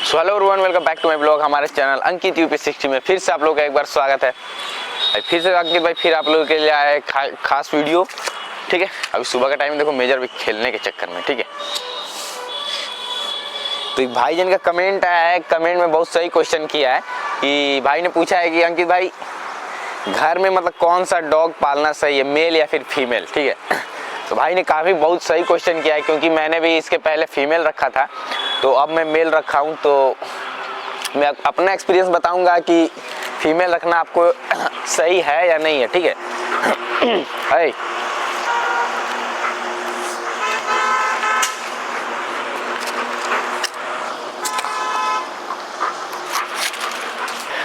So hello everyone, welcome back to my blog. हमारे channel Ankit UP 60 में फिर से आप लोगों का एक बार स्वागत है। फिर से अंकित भाई फिर आप लोगों के लिए आए खास वीडियो। ठीक है, अभी सुबह का टाइम देखो, मेजर भी खेलने के चक्कर में। ठीक है, तो एक भाई जन का कमेंट आया है। कमेंट में बहुत सही क्वेश्चन किया है कि भाई ने पूछा है कि अंकित भाई घर में मतलब कौन सा डॉग पालना सही है, मेल या फिर फीमेल। ठीक है, तो भाई ने काफ़ी बहुत सही क्वेश्चन किया है, क्योंकि मैंने भी इसके पहले फीमेल रखा था, तो अब मैं मेल रखा हूँ। तो मैं अपना एक्सपीरियंस बताऊंगा कि फीमेल रखना आपको सही है या नहीं है। ठीक है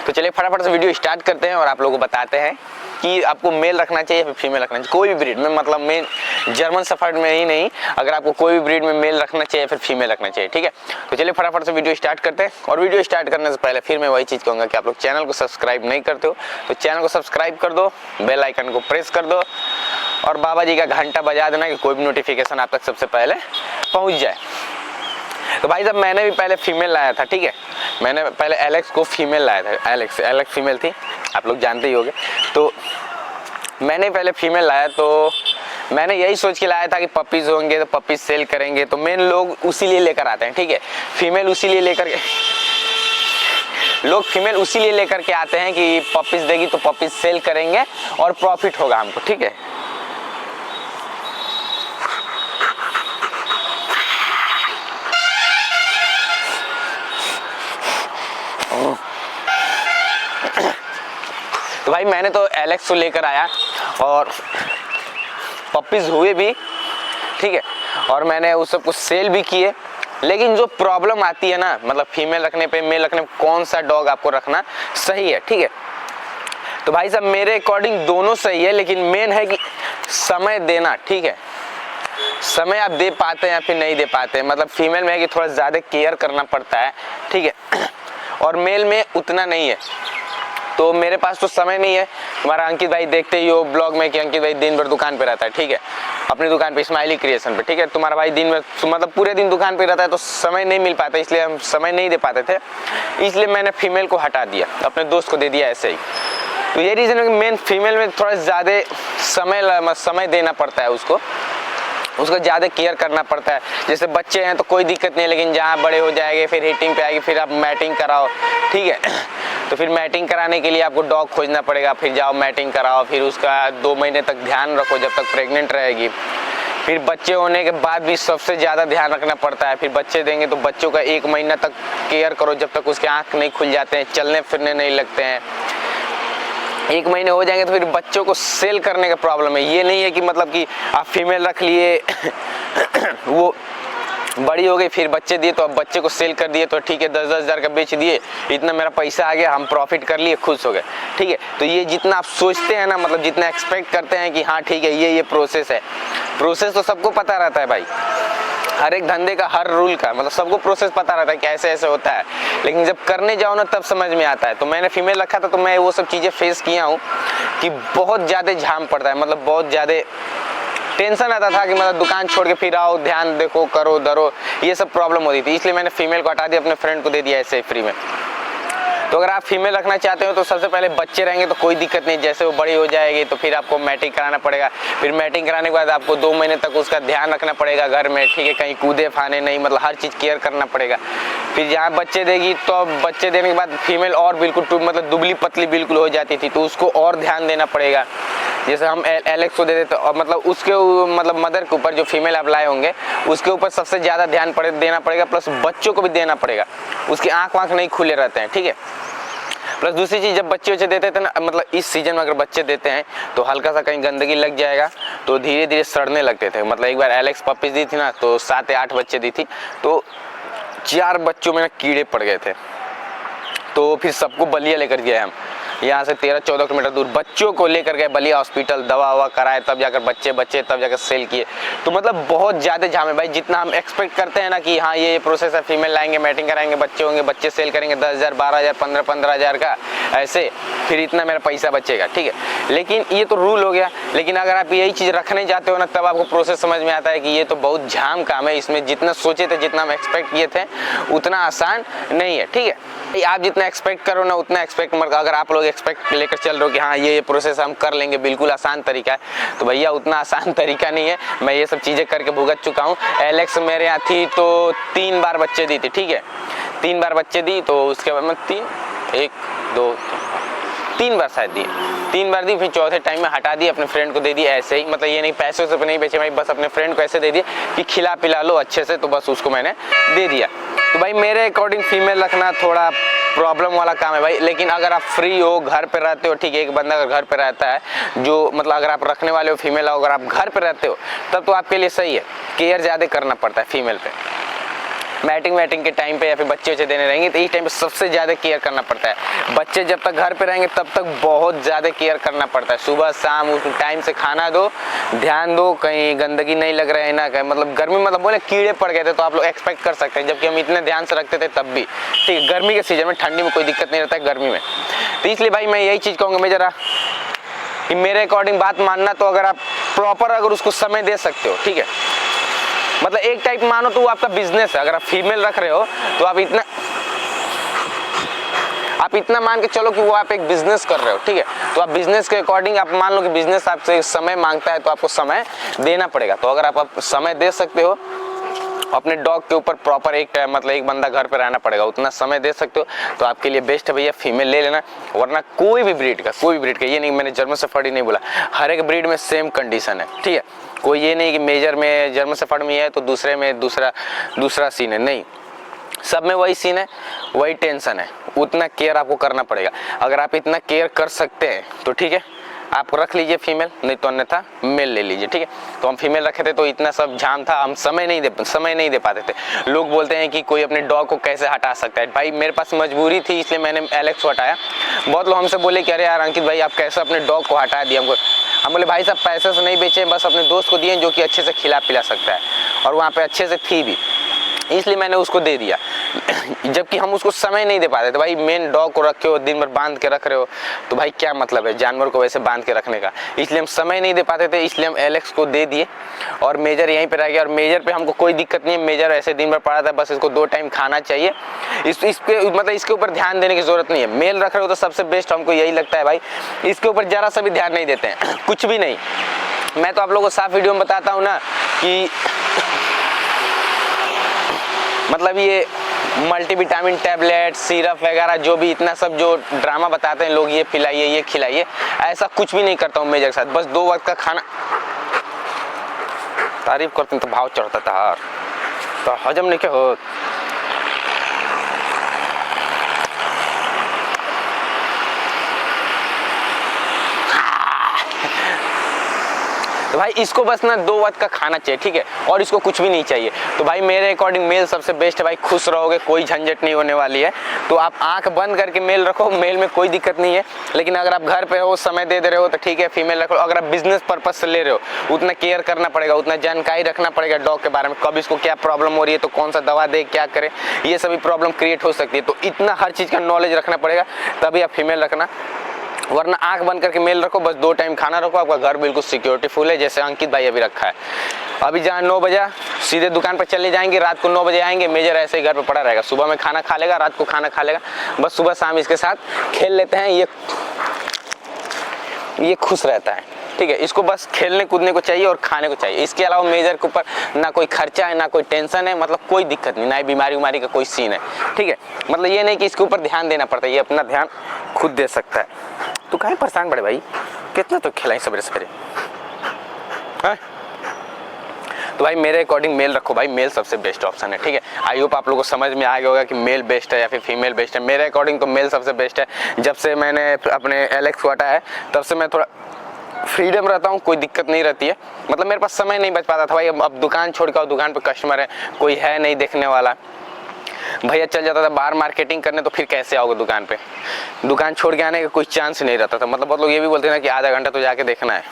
तो चलिए फटाफट से वीडियो स्टार्ट करते हैं और आप लोगों को बताते हैं कि आपको मेल रखना चाहिए या फिर फीमेल रखना चाहिए। कोई भी ब्रीड में, मतलब मेन जर्मन शेफर्ड में ही नहीं, अगर आपको कोई भी ब्रीड में मेल रखना चाहिए फिर फीमेल रखना चाहिए। ठीक है, तो चलिए फटाफट से वीडियो स्टार्ट करते हैं। और वीडियो स्टार्ट करने से पहले फिर मैं वही चीज़ कहूँगा कि आप लोग चैनल को सब्सक्राइब नहीं करते हो तो चैनल को सब्सक्राइब कर दो, बेल आइकन को प्रेस कर दो और बाबा जी का घंटा बजा देना कि कोई भी नोटिफिकेशन आप तक सबसे पहले पहुँच जाए। तो भाई साहब मैंने भी पहले फीमेल लाया था। ठीक है, मैंने पहले एलेक्स को फीमेल लाया था। एलेक्स फीमेल थी, आप लोग जानते ही होंगे। तो मैंने पहले फीमेल लाया, तो मैंने यही सोच के लाया था कि पपीज़ होंगे तो पपीज़ सेल करेंगे, तो मेन लोग उसी लिए लेकर आते हैं। ठीक है, फीमेल उसी लिए लेकर के लोग फीमेल उसी लिए लेकर के आते हैं कि पपीज़ देगी तो पपीज़ सेल करेंगे और प्रॉफिट होगा हमको। ठीक है, तो भाई मैंने तो एलेक्स को लेकर आया और पपीज़ हुए भी। ठीक है, और मैंने उस सब कुछ सेल भी किए। लेकिन जो प्रॉब्लम आती है ना, मतलब फीमेल रखने पे मेल रखने पे कौन सा डॉग आपको रखना सही है। ठीक है, तो भाई साहब मेरे अकॉर्डिंग दोनों सही है, लेकिन मेन है कि समय देना। ठीक है, समय आप दे पाते हैं या फिर नहीं दे पाते हैं। मतलब फीमेल में है कि थोड़ा ज़्यादा केयर करना पड़ता है। ठीक है, और मेल में उतना नहीं है। तो मेरे पास तो समय नहीं है। हमारा अंकित भाई देखते ही हो ब्लॉग में कि अंकित भाई दिन भर दुकान पे रहता है। ठीक है, अपनी दुकान पे स्माइली क्रिएशन पे। ठीक है, तुम्हारा भाई दिन में मतलब पूरे दिन दुकान पे रहता है, तो समय नहीं मिल पाता, इसलिए हम समय नहीं दे पाते थे। इसलिए मैंने फीमेल को हटा दिया, अपने दोस्त को दे दिया ऐसे ही। तो ये रीज़न है कि मेन फीमेल में थोड़ा ज़्यादा समय देना पड़ता है, उसको ज़्यादा केयर करना पड़ता है। जैसे बच्चे हैं तो कोई दिक्कत नहीं है, लेकिन जहाँ बड़े हो जाएंगे फिर हीटिंग पे आएगी, फिर आप मैटिंग कराओ। ठीक है, तो फिर मैटिंग कराने के लिए आपको डॉग खोजना पड़ेगा, फिर जाओ मैटिंग कराओ, फिर उसका 2 महीने तक ध्यान रखो जब तक प्रेग्नेंट रहेगी। फिर बच्चे होने के बाद भी सबसे ज़्यादा ध्यान रखना पड़ता है। फिर बच्चे देंगे तो बच्चों का 1 महीना तक केयर करो, जब तक उसके आँख नहीं खुल जाते हैं, चलने फिरने नहीं लगते हैं। 1 महीने हो जाएंगे तो फिर बच्चों को सेल करने का प्रॉब्लम है। ये नहीं है कि मतलब कि आप फीमेल रख लिए वो बड़ी हो गई फिर बच्चे दिए तो अब बच्चे को सेल कर दिए तो ठीक है, 10-10 हज़ार का बेच दिए, इतना मेरा पैसा आ गया, हम प्रॉफिट कर लिए, खुश हो गए। ठीक है, तो ये जितना आप सोचते हैं ना, मतलब जितना एक्सपेक्ट करते हैं कि हाँ ठीक है ये प्रोसेस है, प्रोसेस तो सबको पता रहता है भाई। हर एक धंधे का, हर रूल का, मतलब सबको प्रोसेस पता रहता है कि ऐसे ऐसे होता है, लेकिन जब करने जाओ ना तब समझ में आता है। तो मैंने फीमेल रखा था तो मैं वो सब चीज़ें फेस किया हूँ कि बहुत ज़्यादा झाम पड़ता है, मतलब बहुत ज़्यादा टेंशन आता था कि मतलब दुकान छोड़ के फिर आओ, ध्यान देखो, करो धरो, ये सब प्रॉब्लम होती थी। इसलिए मैंने फीमेल को हटा दिया, अपने फ्रेंड को दे दिया ऐसे ही फ्री में। तो अगर आप फीमेल रखना चाहते हो तो सबसे पहले बच्चे रहेंगे तो कोई दिक्कत नहीं, जैसे वो बड़ी हो जाएगी तो फिर आपको मैटिंग कराना पड़ेगा। फिर मैटिंग कराने के बाद आपको 2 महीने तक उसका ध्यान रखना पड़ेगा घर में। ठीक है, कहीं कूदे फाने नहीं, मतलब हर चीज़ केयर करना पड़ेगा। फिर जहाँ बच्चे देगी तो बच्चे देने के बाद फीमेल और बिल्कुल मतलब दुबली पतली बिल्कुल हो जाती थी, तो उसको और ध्यान देना पड़ेगा। जैसे हम एलेक्स को दे देते और मतलब उसके मतलब मदर के ऊपर जो फीमेल आप लाए होंगे उसके ऊपर सबसे ज़्यादा ध्यान देना पड़ेगा, प्लस बच्चों को भी देना पड़ेगा। उसके आँख वाँख नहीं खुले रहते हैं। ठीक है, प्लस दूसरी चीज़, जब बच्चे देते थे ना, मतलब इस सीजन में अगर बच्चे देते हैं तो हल्का सा कहीं गंदगी लग जाएगा तो धीरे धीरे सड़ने लगते थे। मतलब एक बार एलेक्स पपीज़ दी थी ना, तो 7 या 8 बच्चे दी थी, तो 4 बच्चों में ना कीड़े पड़ गए थे। तो फिर सबको बलिया लेकर गए हम, यहाँ से 13-14 किलोमीटर दूर बच्चों को लेकर गए बलिया हॉस्पिटल, दवा ववा कराए, तब जाकर बच्चे तब जाकर सेल किए। तो मतलब बहुत ज़्यादा जाम है भाई। जितना हम एक्सपेक्ट करते हैं ना कि हाँ ये प्रोसेस है, फीमेल लाएंगे, मैटिंग कराएंगे, बच्चे होंगे, बच्चे सेल करेंगे 10,000 12,000 15,000 का, ऐसे फिर इतना मेरा पैसा बचेगा, ठीक है। लेकिन ये तो रूल हो गया। लेकिन अगर आप यही चीज़ रखने जाते हो ना, तब आपको प्रोसेस समझ में आता है कि ये तो बहुत झाम काम है। इसमें जितना सोचे थे, जितना हम एक्सपेक्ट किए थे, उतना आसान नहीं है, ठीक है। आप जितना एक्सपेक्ट करो ना, उतना एक्सपेक्ट मत। अगर आप लोग एक्सपेक्ट लेकर चल रहे हो कि हाँ ये प्रोसेस हम कर लेंगे, बिल्कुल आसान तरीका है, तो भैया उतना आसान तरीका नहीं है। मैं ये सब चीज़ें करके भुगत चुका हूँ। एलेक्स मेरे यहाँ थी तो 3 बार बच्चे दी थी, ठीक है, 3 बार बच्चे दी। तो उसके बाद में 3 बार शायद दी, 3 बार दी। फिर चौथे टाइम में हटा दी, अपने फ्रेंड को दे दी ऐसे ही। मतलब ये नहीं पैसे से नहीं बेचे भाई, बस अपने फ्रेंड को ऐसे दे दिए कि खिला पिला लो अच्छे से, तो बस उसको मैंने दे दिया। तो भाई मेरे अकॉर्डिंग फीमेल रखना थोड़ा प्रॉब्लम वाला काम है भाई। लेकिन अगर आप फ्री हो, घर पे रहते हो, ठीक है, एक बंदा अगर घर पे रहता है जो मतलब अगर आप रखने वाले हो फीमेल, अगर आप घर पे रहते हो तब तो आपके लिए सही है। केयर ज़्यादा करना पड़ता है फीमेल पे, मैटिंग के टाइम पे या फिर बच्चे देने रहेंगे तो इस टाइम पे सबसे ज़्यादा केयर करना पड़ता है। बच्चे जब तक घर पे रहेंगे तब तक बहुत ज़्यादा केयर करना पड़ता है। सुबह शाम उस टाइम से खाना दो, ध्यान दो, कहीं गंदगी नहीं लग रहा है ना, कहीं मतलब गर्मी मतलब बोले कीड़े पड़ गए थे तो आप लोग एक्सपेक्ट कर सकते हैं, जबकि हम इतने ध्यान से रखते थे तब भी, ठीक है। गर्मी के सीजन में, ठंडी में कोई दिक्कत नहीं रहता है, गर्मी में। तो इसलिए भाई मैं यही चीज़ कहूँगा, मैं ज़रा कि मेरे अकॉर्डिंग बात मानना, तो अगर आप प्रॉपर अगर उसको समय दे सकते हो, ठीक है, मतलब एक टाइप मानो तो वो आपका बिजनेस है। अगर आप फीमेल रख रहे हो तो आप इतना मान के चलो कि वो आप एक बिजनेस कर रहे हो, ठीक है। तो आप बिजनेस के अकॉर्डिंग आप मान लो कि बिजनेस आपसे समय मांगता है, तो आपको समय देना पड़ेगा। तो अगर आप समय दे सकते हो अपने डॉग के ऊपर प्रॉपर एक टाइम, मतलब एक बंदा घर पे रहना पड़ेगा, उतना समय दे सकते हो तो आपके लिए बेस्ट है भैया, फीमेल ले लेना। वरना कोई भी ब्रीड का, ये नहीं मैंने जर्मन शेफर्ड ही नहीं बोला, हर एक ब्रीड में सेम कंडीशन है, ठीक है। कोई ये नहीं कि मेजर में जर्मन शेफर्ड में है तो दूसरे में दूसरा सीन है, नहीं, सब में वही सीन है, वही टेंशन है, उतना केयर आपको करना पड़ेगा। अगर आप इतना केयर कर सकते हैं तो ठीक है, आप रख लीजिए फीमेल, नहीं तो अन्यथा मेल ले लीजिए, ठीक है। तो हम फीमेल रखे थे तो इतना सब झाम था, हम समय नहीं दे पाते थे। लोग बोलते हैं कि कोई अपने डॉग को कैसे हटा सकता है, भाई मेरे पास मजबूरी थी इसलिए मैंने एलेक्स को हटाया। बहुत लोग हमसे बोले कि अरे यार अंकित भाई आप कैसे अपने डॉग को हटा दिया हमको। हम बोले भाई साहब पैसे से नहीं बेचे, बस अपने दोस्त को दिए जो कि अच्छे से खिला पिला सकता है, और वहाँ पे अच्छे से थी भी, इसलिए मैंने उसको दे दिया। जबकि हम उसको समय नहीं दे पाते थे भाई। मेन डॉग को रखे हो, दिन भर बांध के रख रहे हो, तो भाई क्या मतलब है जानवर को वैसे बांध के रखने का, इसलिए हम समय नहीं दे पाते थे, इसलिए हम एलेक्स को दे दिए। और मेजर यहीं पे रह गया, और मेजर पे हमको कोई दिक्कत नहीं है, मेजर ऐसे दिन भर पड़ा था, बस इसको 2 टाइम खाना चाहिए। इसके ऊपर ध्यान देने की जरूरत नहीं है। मेल रख रहे हो तो सबसे बेस्ट हमको यही लगता है भाई, इसके ऊपर जरा सा भी ध्यान नहीं देते हैं, कुछ भी नहीं। मैं तो आप लोगों को साफ वीडियो में बताता हूँ ना कि मतलब ये मल्टीविटामिन टैबलेट, सिरप वगैरह जो भी इतना सब जो ड्रामा बताते हैं लोग, ये पिलाइए ये खिलाइए, ऐसा कुछ भी नहीं करता हूँ मेजर के साथ। बस 2 वक्त का खाना, तारीफ करते तो भाव चढ़ता था, तो हजम नहीं क्या हो। तो भाई इसको बस ना 2 वक्त का खाना चाहिए, ठीक है, और इसको कुछ भी नहीं चाहिए। तो भाई मेरे अकॉर्डिंग मेल सबसे बेस्ट है भाई, खुश रहोगे, कोई झंझट नहीं होने वाली है। तो आप आंख बंद करके मेल रखो, मेल में कोई दिक्कत नहीं है। लेकिन अगर आप घर पे हो, समय दे रहे हो तो ठीक है, फीमेल रखो। अगर आप बिजनेस पर्पज से ले रहे हो, उतना केयर करना पड़ेगा, उतना जानकारी रखना पड़ेगा डॉग के बारे में, कब इसको क्या प्रॉब्लम हो रही है, तो कौन सा दवा दे, क्या करे, ये सभी प्रॉब्लम क्रिएट हो सकती है। तो इतना हर चीज़ का नॉलेज रखना पड़ेगा, तभी आप फीमेल रखना। वरना आंख बंद करके मेल रखो, बस 2 टाइम खाना रखो, आपका घर बिल्कुल सिक्योरिटी फुल है, जैसे अंकित भाई अभी रखा है। अभी जहाँ 9 बजे सीधे दुकान पर चले जाएंगे, रात को 9 बजे आएंगे, मेजर ऐसे ही घर पे पड़ा रहेगा, सुबह में खाना खा लेगा, रात को खाना खा लेगा, बस सुबह शाम इसके साथ खेल लेते हैं, ये खुश रहता है, ठीक है। इसको बस खेलने कूदने को चाहिए और खाने को चाहिए, इसके अलावा मेजर के ऊपर ना कोई खर्चा है, ना कोई टेंशन है, मतलब कोई दिक्कत नहीं, ना ही बीमारी उमारी का कोई सीन है, ठीक है। मतलब ये नहीं कि इसके ऊपर ध्यान देना पड़ता है, ये अपना ध्यान खुद दे सकता है। तो काहे परेशान बड़े भाई, कितना तो खिलाई सवेरे सवेरे। तो भाई मेरे अकॉर्डिंग मेल रखो भाई, मेल सबसे बेस्ट ऑप्शन है, ठीक है। आई होप आप लोगों को समझ में आ गया होगा कि मेल बेस्ट है या फिर फीमेल बेस्ट है। मेरे अकॉर्डिंग तो मेल सबसे बेस्ट है। जब से मैंने अपने एलेक्स को हटाया है तब से मैं थोड़ा फ्रीडम रहता हूँ, कोई दिक्कत नहीं रहती है। मतलब मेरे पास समय नहीं बच पाता था भाई, अब दुकान छोड़ के, दुकान पे कस्टमर है, कोई है नहीं देखने वाला, भैया चल जाता था बाहर मार्केटिंग करने, तो फिर कैसे आओगे दुकान पे, दुकान छोड़ के आने का कोई चांस नहीं रहता था। मतलब बहुत लोग ये भी बोलते हैं ना कि आधा घंटा तो जाके देखना है,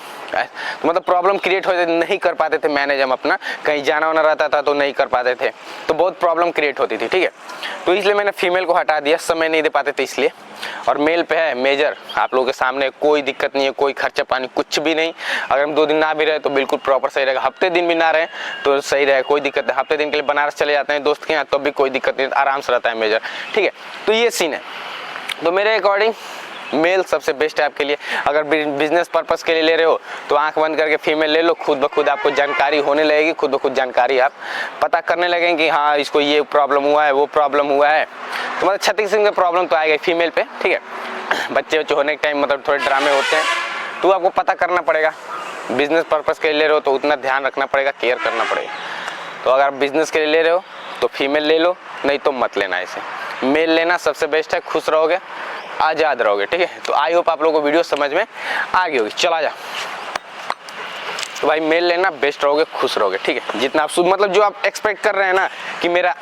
तो मतलब प्रॉब्लम क्रिएट हो जाती, नहीं कर पाते थे मैनेज हम अपना, कहीं जाना वाना रहता था तो नहीं कर पाते थे, तो बहुत प्रॉब्लम क्रिएट होती थी, ठीक है। तो इसलिए मैंने फीमेल को हटा दिया, समय नहीं दे पाते थे इसलिए। और मेल पे है मेजर, आप लोगों के सामने कोई दिक्कत नहीं है, कोई खर्चा पानी कुछ भी नहीं। अगर हम 2 दिन ना भी रहे तो बिल्कुल प्रॉपर सही रहेगा, हफ्ते दिन भी ना रहे तो सही रहेगा, कोई दिक्कत नहीं। हफ्ते दिन के लिए बनारस चले जाते हैं दोस्त के यहाँ, तो भी कोई दिक्कत नहीं, आराम से रहता है मेजर, ठीक है। तो ये सीन है। तो मेरे अकॉर्डिंग मेल सबसे बेस्ट है आपके लिए। अगर बिजनेस पर्पस के लिए ले रहे हो तो आंख बंद करके फीमेल ले लो, खुद ब खुद आपको जानकारी होने लगेगी, खुद ब खुद जानकारी आप पता करने लगेंगे कि हाँ इसको ये प्रॉब्लम हुआ है, वो प्रॉब्लम हुआ है। तो मतलब 36 किस्म का प्रॉब्लम तो आएगा फीमेल पे, ठीक है। बच्चे होने के टाइम मतलब थोड़े ड्रामे होते हैं, तो आपको पता करना पड़ेगा। बिजनेस पर्पस के लिए ले रहे हो तो उतना ध्यान रखना पड़ेगा, केयर करना पड़ेगा। तो अगर आप बिजनेस के लिए ले रहे हो तो फीमेल ले लो, नहीं तो मत लेना इसे। मेल लेना सबसे बेस्ट है, खुश रहोगे, आज़ाद रहोगे, ठीक है। तो आई होप आप लोगों को वीडियो समझ में आ गई होगी। चला जा, तो भाई मेल लेना, बेस्ट रहोगे, खुश रहोगे, ठीक है। जितना आप मतलब जो आप एक्सपेक्ट कर रहे हैं ना कि मेरा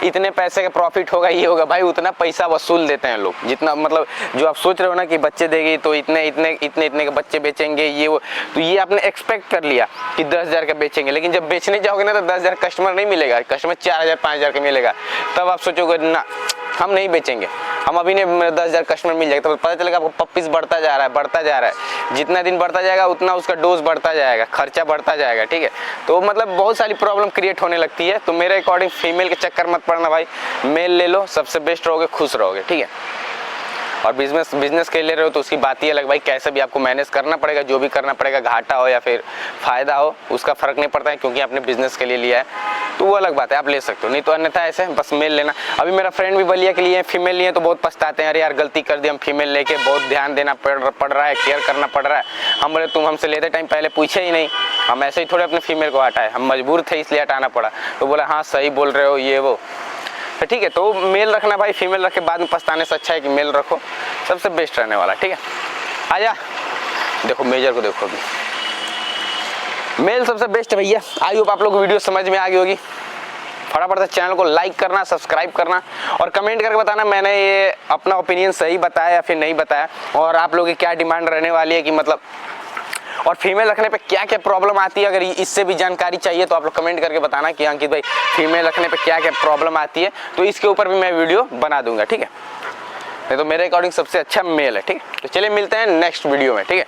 इतने पैसे का प्रॉफिट होगा, ये होगा, भाई उतना पैसा वसूल देते हैं लोग। जितना मतलब जो आप सोच रहे हो ना कि बच्चे देगी तो इतने इतने इतने इतने के बच्चे बेचेंगे, ये वो, तो ये आपने एक्सपेक्ट कर लिया कि 10,000 का बेचेंगे, लेकिन जब बेचने जाओगे ना तो 10,000 कस्टमर नहीं मिलेगा, कस्टमर 4,000 5,000 का मिलेगा। तब आप सोचोगे ना हम नहीं बेचेंगे, हम अभी नहीं, मेरे 10,000 कस्टमर मिल जाएगा। तो पता चलेगा आपको पप्पीज बढ़ता जा रहा है, बढ़ता जा रहा है। जितना दिन बढ़ता जाएगा उतना उसका डोज बढ़ता जाएगा, खर्चा बढ़ता जाएगा, ठीक है। तो मतलब बहुत सारी प्रॉब्लम क्रिएट होने लगती है। तो मेरे अकॉर्डिंग फीमेल के चक्कर मत पड़ना भाई, मेल ले लो, सबसे बेस्ट रहोगे, खुश रहोगे, ठीक है। और बिजनेस के ले रहे हो तो उसकी बात ही अलग, भाई कैसे भी आपको मैनेज करना पड़ेगा, जो भी करना पड़ेगा, घाटा हो या फिर फायदा हो उसका फर्क नहीं पड़ता है, क्योंकि आपने बिजनेस के लिए लिया है, तो वो अलग बात है, आप ले सकते हो। नहीं तो अन्यथा ऐसे बस मेल लेना। अभी मेरा फ्रेंड भी बलिया के लिए फीमेल लिए तो बहुत पछताते हैं, अरे यार गलती कर दी, हम फीमेल लेके बहुत ध्यान देना पड़ रहा है, केयर करना पड़ रहा है। हम बोले तुम हमसे लेते टाइम पहले पूछे ही नहीं, हम ऐसे ही थोड़े अपने फीमेल को हटाए, हम मजबूर थे इसलिए हटाना पड़ा। तो बोला हाँ सही बोल रहे हो, ये वो, तो ठीक है। तो मेल रखना भाई, फीमेल रख के बाद में पछताने से अच्छा है कि मेल रखो, सबसे बेस्ट रहने वाला, ठीक है। आजा देखो मेजर को, देखो अभी मेल सबसे बेस्ट है भैया। आई होप आप लोग को वीडियो समझ में आ गई होगी। फटाफट से चैनल को लाइक करना, सब्सक्राइब करना और कमेंट करके बताना मैंने ये अपना ओपिनियन सही बताया या फिर नहीं बताया, और आप लोगों की क्या डिमांड रहने वाली है कि मतलब, और फीमेल रखने पे क्या क्या प्रॉब्लम आती है। अगर इससे भी जानकारी चाहिए तो आप लोग कमेंट करके बताना कि अंकित भाई फीमेल रखने पे क्या क्या प्रॉब्लम आती है, तो इसके ऊपर भी मैं वीडियो बना दूंगा, ठीक है। नहीं तो मेरे अकॉर्डिंग सबसे अच्छा मेल है, ठीक है। तो चलिए मिलते हैं नेक्स्ट वीडियो में, ठीक है।